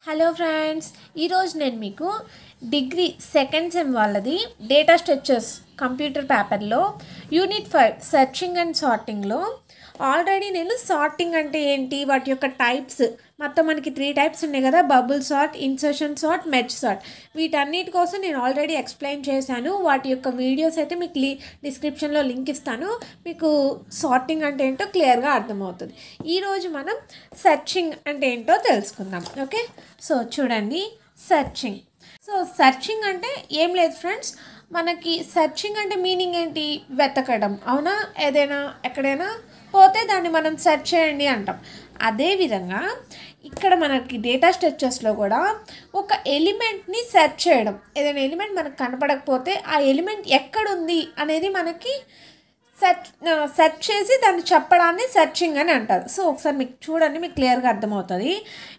Hello friends, ఈరోజు నేను మీకు డిగ్రీ సెకండ్ సెమ్ వాళ్ళది డేటా స్ట్రక్చర్స్ కంప్యూటర్ పేపర్లో యూనిట్ 5 సెర్చింగ్ అండ్ సార్టింగ్లో ఆల్రెడీ నేను సార్టింగ్ అంటే ఏంటి, వాటి యొక్క టైప్స్ మొత్తం మనకి 3 టైప్స్ ఉన్నాయి కదా, bubble sort, insertion sort, merge sort. వీటన్నిటి కోసం నేను ఆల్రెడీ ఎక్స్ప్లెయిన్ చేశాను. వాటి యొక్క వీడియోస్ అయితే మీకు డిస్క్రిప్షన్లో లింక్ ఇస్తాను. మీకు సార్టింగ్ అంటే ఏంటో క్లియర్గా అర్థమవుతుంది. ఈరోజు మనం సెర్చింగ్ అంటే ఏంటో తెలుసుకుందాం. ఓకే, సో చూడండి, సెర్చింగ్. సో సెర్చింగ్ అంటే ఏం లేదు ఫ్రెండ్స్, మనకి సెర్చింగ్ అంటే మీనింగ్ ఏంటి? వెతకడం. అవునా? ఏదైనా ఎక్కడైనా పోతే దాన్ని మనం సెర్చ్ చేయండి అంటాం. అదేవిధంగా ఇక్కడ మనకి డేటా స్ట్రక్చర్స్లో కూడా ఒక ఎలిమెంట్ని సెర్చ్ చేయడం. ఏదైనా ఎలిమెంట్ మనకు కనపడకపోతే ఆ ఎలిమెంట్ ఎక్కడుంది అనేది మనకి సెర్చ్ చేసి దాన్ని చెప్పడాన్ని సెర్చింగ్ అని అంటారు. సో ఒకసారి మీకు చూడండి, మీకు క్లియర్గా అర్థమవుతుంది.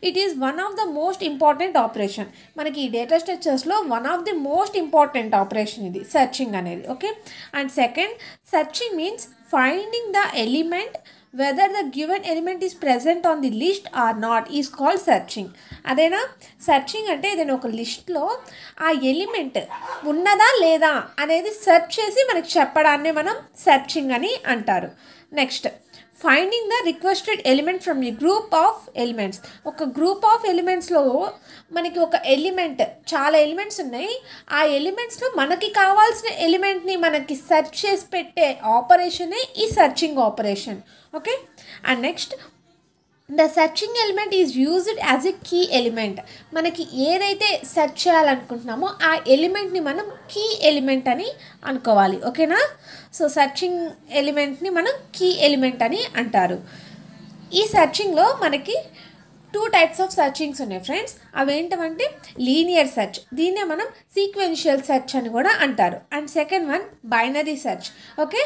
It is one of the most important operation. మనకి ఈ డేటా స్ట్రక్చర్స్లో one of the most important operation ఇది సెర్చింగ్ అనేది. Okay, and second, searching means finding the element whether the given element is present on the list or not is called searching. అదేనా searching అంటే ఏదైనా ఒక లిస్ట్లో ఆ element ఉన్నదా లేదా అనేది సెర్చ్ చేసి మనకి చెప్పడాన్ని మనం సెర్చింగ్ అని అంటారు. Next, finding the requested element from A group of elements. ఒక గ్రూప్ ఆఫ్ ఎలిమెంట్స్లో మనకి ఒక ఎలిమెంట్, చాలా ఎలిమెంట్స్ ఉన్నాయి. ఆ ఎలిమెంట్స్లో మనకి కావాల్సిన ఎలిమెంట్ని మనకి సెర్చ్ చేసి పెట్టే ఆపరేషనే ఈ searching operation. Okay, and next, the searching element is used as a key element. మనకి ఏదైతే సెర్చ్ చేయాలనుకుంటున్నామో ఆ ఎలిమెంట్ని మనం కీ ఎలిమెంట్ అని అనుకోవాలి. ఓకేనా? సో సెర్చింగ్ ఎలిమెంట్ని మనం కీ ఎలిమెంట్ అని అంటారు. ఈ సెర్చింగ్లో మనకి 2 టైప్స్ ఆఫ్ సెర్చింగ్స్ ఉన్నాయి ఫ్రెండ్స్. అవేంటంటే లీనియర్ సెర్చ్, దీన్నే మనం సీక్వెన్షియల్ సెర్చ్ అని కూడా అంటారు. And second one binary search. Okay,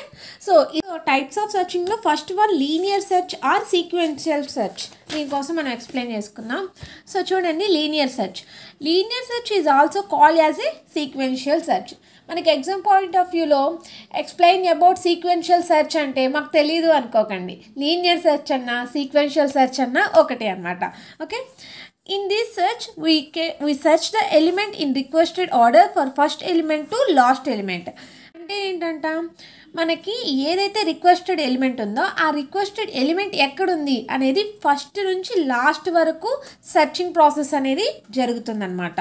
so ఈ టైప్స్ ఆఫ్ సెర్చింగ్లో first one linear search or sequential search. దీనికోసం మనం ఎక్స్ప్లెయిన్ చేసుకుందాం. సో చూడండి, linear search. Linear search is also called as a sequential search. మనకి ఎగ్జామ్ పాయింట్ ఆఫ్ వ్యూలో explain about sequential search అంటే మాకు తెలీదు అనుకోకండి. లీనియర్ సెర్చ్ అన్నా సీక్వెన్షియల్ సెర్చ్ అన్నా ఒకటే అనమాట. Okay, in this search we search the element in requested order for first element to last element. అంటే ఏంటంట, మనకి ఏదైతే రిక్వెస్టెడ్ ఎలిమెంట్ ఉందో ఆ రిక్వెస్టెడ్ ఎలిమెంట్ ఎక్కడుంది అనేది ఫస్ట్ నుంచి లాస్ట్ వరకు సెర్చింగ్ ప్రాసెస్ అనేది జరుగుతుందన్నమాట.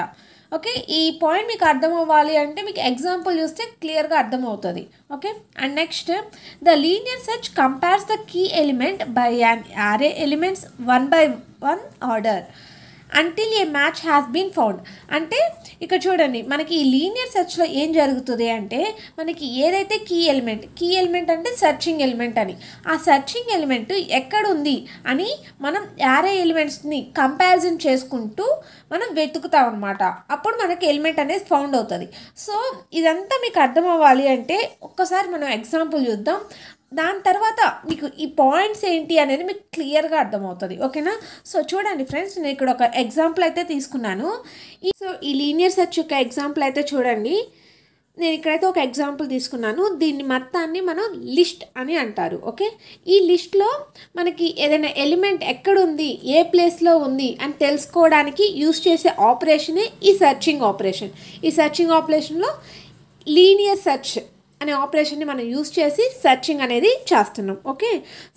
ఓకే, ఈ పాయింట్ మీకు అర్థం అవ్వాలి అంటే మీకు ఎగ్జాంపుల్ చూస్తే క్లియర్గా అర్థమవుతుంది. Okay, and next, the linear search compares the key element by an array elements 1 by 1 order until a match has been found. అంటే ఇక్కడ చూడండి, మనకి ఈ లీనియర్ సెర్చ్లో ఏం జరుగుతుంది అంటే మనకి ఏదైతే కీ ఎలిమెంట్ అంటే సెర్చింగ్ ఎలిమెంట్ అని, ఆ సెర్చింగ్ ఎలిమెంట్ ఎక్కడుంది అని మనం యారే ఎలిమెంట్స్ని కంపారిజన్ చేసుకుంటూ మనం వెతుకుతాం అనమాట. అప్పుడు మనకి ఎలిమెంట్ అనేది ఫౌండ్ అవుతుంది. సో ఇదంతా మీకు అర్థం అవ్వాలి అంటే ఒక్కసారి మనం ఎగ్జాంపుల్ చూద్దాం. దాని తర్వాత మీకు ఈ పాయింట్స్ ఏంటి అనేది మీకు క్లియర్గా అర్థమవుతుంది. ఓకేనా? సో చూడండి ఫ్రెండ్స్, నేను ఇక్కడ ఒక ఎగ్జాంపుల్ అయితే తీసుకున్నాను. ఈ లీనియర్ సెర్చ్ యొక్క ఎగ్జాంపుల్ అయితే చూడండి. నేను ఇక్కడైతే ఒక ఎగ్జాంపుల్ తీసుకున్నాను. దీన్ని మొత్తాన్ని మనం లిస్ట్ అని అంటారు. ఓకే, ఈ లిస్ట్లో మనకి ఏదైనా ఎలిమెంట్ ఎక్కడుంది, ఏ ప్లేస్లో ఉంది అని తెలుసుకోవడానికి యూస్ చేసే ఆపరేషనే ఈ సెర్చింగ్ ఆపరేషన్. ఈ సెర్చింగ్ ఆపరేషన్లో లీనియర్ సెర్చ్ అనే ఆపరేషన్ని మనం యూస్ చేసి సెర్చింగ్ అనేది చేస్తున్నాం. ఓకే,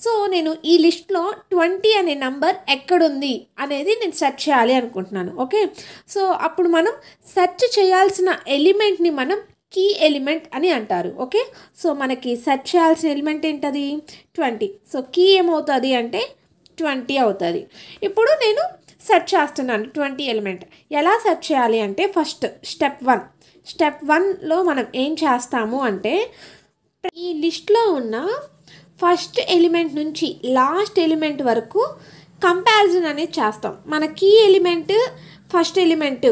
సో నేను ఈ లిస్ట్లో 20 అనే నంబర్ ఎక్కడుంది అనేది నేను సెర్చ్ చేయాలి అనుకుంటున్నాను. ఓకే, సో అప్పుడు మనం సెర్చ్ చేయాల్సిన ఎలిమెంట్ని మనం కీ ఎలిమెంట్ అని అంటారు. ఓకే, సో మనకి సెర్చ్ చేయాల్సిన ఎలిమెంట్ ఏంటది? 20. సో కీ ఏమవుతుంది అంటే 20 అవుతుంది. ఇప్పుడు నేను సెర్చ్ చేస్తున్నాను 20 ఎలిమెంట్. ఎలా సెర్చ్ చేయాలి అంటే ఫస్ట్ స్టెప్ 1లో మనం ఏం చేస్తాము అంటే ఈ లిస్ట్లో ఉన్న ఫస్ట్ ఎలిమెంట్ నుంచి లాస్ట్ ఎలిమెంట్ వరకు కంపారిజన్ అనేది చేస్తాం. మన కీ ఎలిమెంట్ ఫస్ట్ ఎలిమెంట్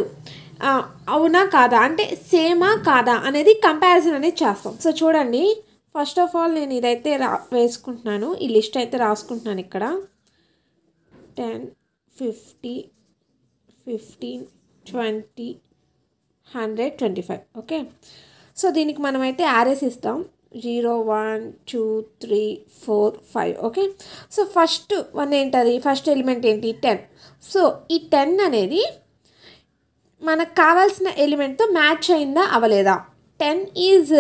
అవునా కాదా, అంటే సేమా కాదా అనేది కంపారిజన్ అనేది చేస్తాం. సో చూడండి, ఫస్ట్ ఆఫ్ ఆల్ నేను ఇదైతే వేసుకుంటున్నాను, ఈ లిస్ట్ అయితే రాసుకుంటున్నాను. ఇక్కడ 10, 50, 15, 20, 100, 25. ఓకే, సో దీనికి మనమైతే యారేస్ ఇస్తాం. 0 1 2 3 4 5 ఓకే. సో ఫస్ట్ వన్ ఏంటది, ఫస్ట్ ఎలిమెంట్ ఏంటి 10. సో ఈ 10 అనేది మనకు కావాల్సిన ఎలిమెంట్తో మ్యాచ్ అయిందా అవ్వలేదా. 10 is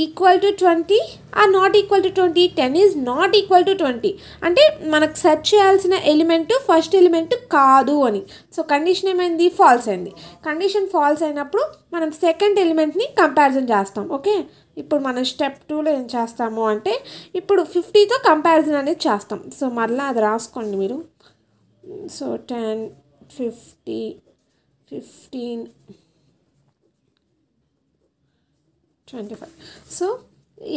equal to 20 or not equal to 20. 10 is not equal to 20 అంటే మనకు సెర్చ్ చేయాల్సిన ఎలిమెంట్ ఫస్ట్ ఎలిమెంట్ కాదు అని. సో కండిషన్ ఏమైంది, ఫాల్స్ అయింది. కండిషన్ ఫాల్స్ అయినప్పుడు మనం సెకండ్ ఎలిమెంట్ని కంపారిజన్ చేస్తాం. ఓకే, ఇప్పుడు మనం స్టెప్ 2లో ఏం చేస్తాము అంటే ఇప్పుడు 50తో కంపారిజన్ అనేది చేస్తాం. సో మరలా అది రాసుకోండి మీరు. సో 10 50 15 25. సో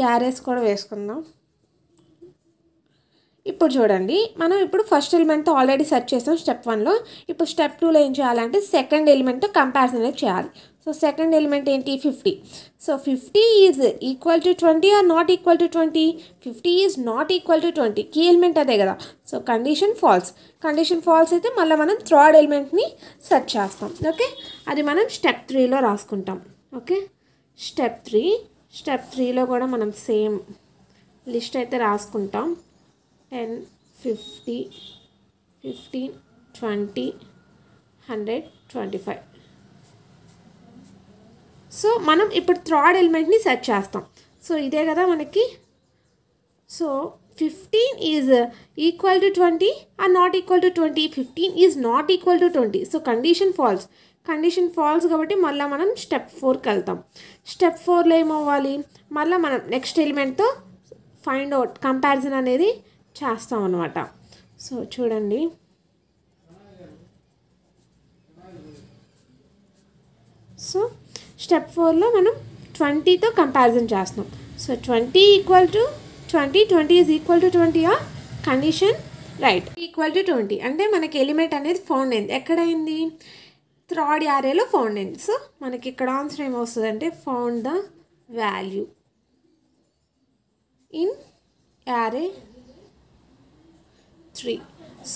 యారేస్ కూడా వేసుకుందాం. ఇప్పుడు చూడండి, మనం ఇప్పుడు ఫస్ట్ ఎలిమెంట్తో ఆల్రెడీ సెర్చ్ చేసాం స్టెప్ 1లో. ఇప్పుడు స్టెప్ 2లో ఏం చేయాలంటే సెకండ్ ఎలిమెంట్తో కంపారిజన్ అనేది చేయాలి. సో సెకండ్ ఎలిమెంట్ ఏంటి 50. So 50 is equal to 20 or not equal to 20. 50 is not equal to 20. Key element అదే కదా. So condition false. Condition false అయితే మళ్ళీ మనం థర్డ్ ఎలిమెంట్ని సెర్చ్ చేస్తాం. ఓకే, అది మనం స్టెప్ 3లో రాసుకుంటాం. ఓకే, స్టెప్ 3లో కూడా మనం సేమ్ లిస్ట్ అయితే రాసుకుంటాం. 10 50 15 20 100 25. సో మనం ఇప్పుడు థర్డ్ ఎలిమెంట్ని సెర్చ్ చేస్తాం. సో ఇదే కదా మనకి. So 15 is equal to 20 or not equal to 20. 15 is not equal to 20. So condition false. Condition false కాబట్టి మళ్ళీ మనం స్టెప్ 4కి వెళ్తాం. స్టెప్ 4లో ఏమవ్వాలి, మళ్ళీ మనం నెక్స్ట్ ఎలిమెంట్తో ఫైండ్ అవుట్ కంపారిజన్ అనేది చేస్తాం అన్నమాట. సో చూడండి, సో స్టెప్ 4లో మనం 20తో కంపారిజన్ చేస్తున్నాం. So 20 equal to 20, 20 is equal to 20. Condition right, equal to 20 అంటే మనకి ఎలిమెంట్ అనేది ఫౌండ్ అయింది. ఎక్కడైంది, థర్డ్ యారేలో ఫౌండ్ అయింది. సో మనకి ఇక్కడ ఆన్సర్ ఏమొస్తుంది అంటే found the value in array 3.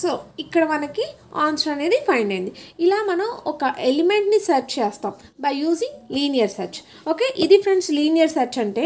So ఇక్కడ మనకి ఆన్సర్ అనేది ఫైండ్ అయింది. ఇలా మనం ఒక ఎలిమెంట్ని సెర్చ్ చేస్తాం by using linear search. Okay, ఇది ఫ్రెండ్స్ లీనియర్ సెర్చ్ అంటే.